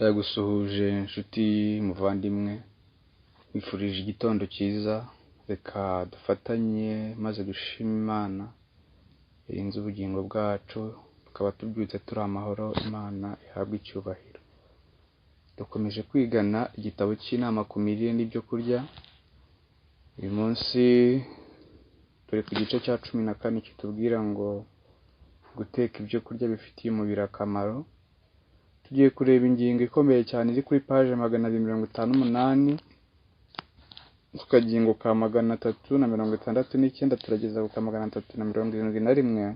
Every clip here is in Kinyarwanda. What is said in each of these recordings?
Ndagusuhuje nshuti muvandimwe, wifurije igitondo cyiza. Reka dufatanye maze dushime Imana irinze ubugingo bwacu, tukaba tubyutse turi amahoro. Imana ihabwe icyubahiro. Dukomeje kwigana igitabo cy'inama ku mirire n'ibyo kurya. Uyu munsi turi ku gice cya 14 kitubwira ngo guteka ibyo kurya bifitiye umubiri akamaro. Tugiye kureba ingingo ikomeye cyane iri kuri paje 258, ku kagingo ka 369 turageza ku ka 371.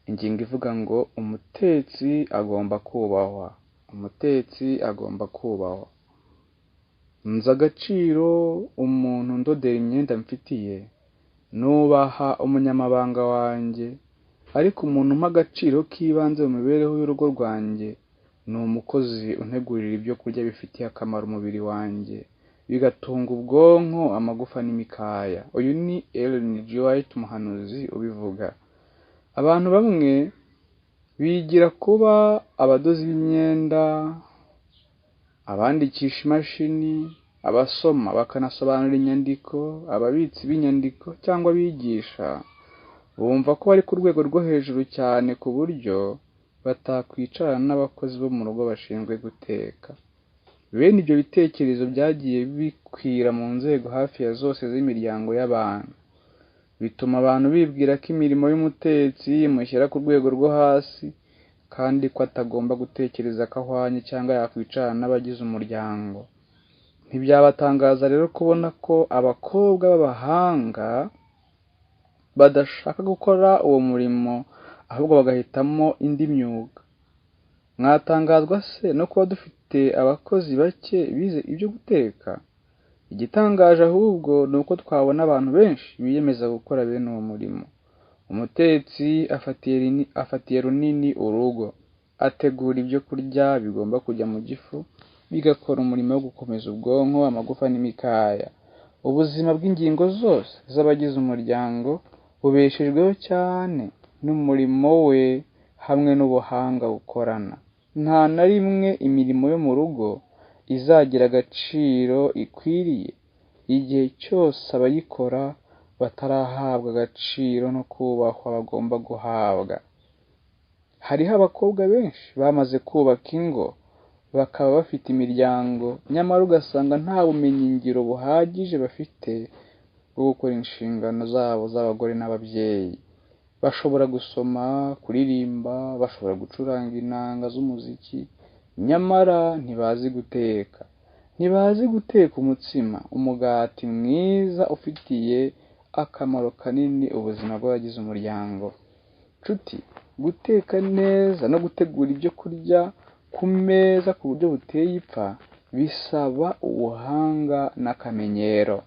Ingingo ivuga ngo umutetsi agomba kubahwa. Umutetsi agomba kubahwa. Nzi agaciro umuntu ndodera imyenda mfitiye, nubaha umunyamabanga wanjye, ariko umuntu umpa agaciro k'ibanze mu mibereho y'urugo rwanjye ni umukozi untegurira ibyo kurya bifitiye akamaro umubiri wanjye, bigatunga ubwonko, amagufa n'imikaya. Uyu ni Ellen G. White, umuhanuzi ubivuga. Abantu bamwe bigira kuba abadozi b'imyenda, abandikisha imashini, abasoma bakanasobanura inyandiko, ababitsi b'inyandiko cyangwa abigisha. Bumva ko bari ku rwego rwo hejuru cyane ku buryo batakwicarana n'abakozi bo mu rugo bashinzwe guteka. Bene ibyo bitekerezo byagiye bikwira mu nzego hafi ya zose z'imiryango y'abantu. Bituma abantu bibwira ko imirimo y'umutetsi imushyira ku rwego rwo hasi, kandi ko atagomba gutekereza ko ahwanye cyangwa yakwicarana n'abagize umuryango. Ntibyabatangaza rero kubona ko abakobwa b'abahanga badashaka gukora uwo murimo, ahubwo bagahitamo indi myuga. Mwatangazwa se no kuba dufite abakozi bake bize ibyo guteka? Igitangaje ahubwo ni uko twabona abantu benshi biyemeza gukora bene uwo murimo. Umutetsi afatiye runini urugo, ategura ibyo kurya bigomba kujya mu gifu, bigakora umurimo wo gukomeza ubwonko, amagufa n'imikaya. Ubuzima bw'ingingo zose z'abagize umuryango bubeshejweho cyane n'umurimo we hamwe n'ubuhanga bukorana. Nta na rimwe imirimo yo mu rugo izagira agaciro ikwiriye igihe cyose abayikora batarahabwa agaciro no kubahwa bagomba guhabwa. Hariho abakobwa benshi bamaze kubaka ingo, bakaba bafite imiryango, nyamara ugasanga nta bumenyi ngiro buhagije bafite bwo gukora inshingano zabo z'abagore n'ababyeyi. Bashobora gusoma, kuririmba, bashobora gucuranga inanga z'umuziki, nyamara ntibazi guteka. Ntibazi guteka umutsima, umugati mwiza ufitiye akamaro kanini ubuzima bw'abagize umuryango. Nshuti, guteka neza no gutegura ibyo kurya ku meza ku buryo buteye ipfa bisaba ubuhanga n'akamenyero.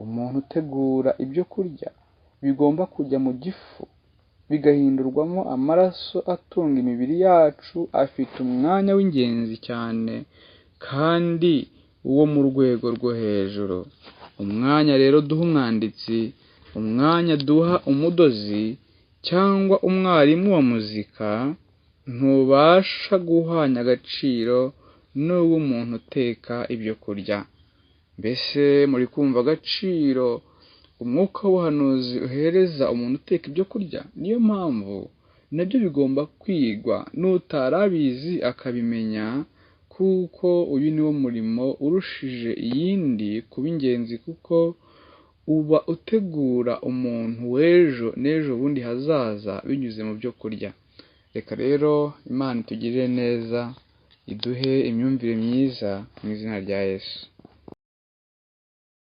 Umuntu utegura ibyo kurya bigomba kujya mu gifu bigahindurwamo amaraso atunga imibiri yacu, afite umwanya w'ingenzi cyane kandi wo mu rwego rwo hejuru. Umwanya rero duha umwanditsi, umwanya duha umudozi cyangwa umwarimu wa muzika ntubasha guhwanya agaciro n'uw'umuntu uteka ibyo kurya. Mbese muri kumva agaciro umwuka w'ubuhanuzi uhereza umuntu uteka ibyo kurya? Niyo mpamvu nabyo bigomba kwigwa, n'utarabizi akabimenya, kuko uyu ni wo murimo urushije iyindi kuba ingenzi, kuko uba utegura umuntu w'ejo n'ejo bundi hazaza binyuze mu byo kurya. Reka rero Imana itugirire neza, iduhe imyumvire myiza mu izina rya Yesu.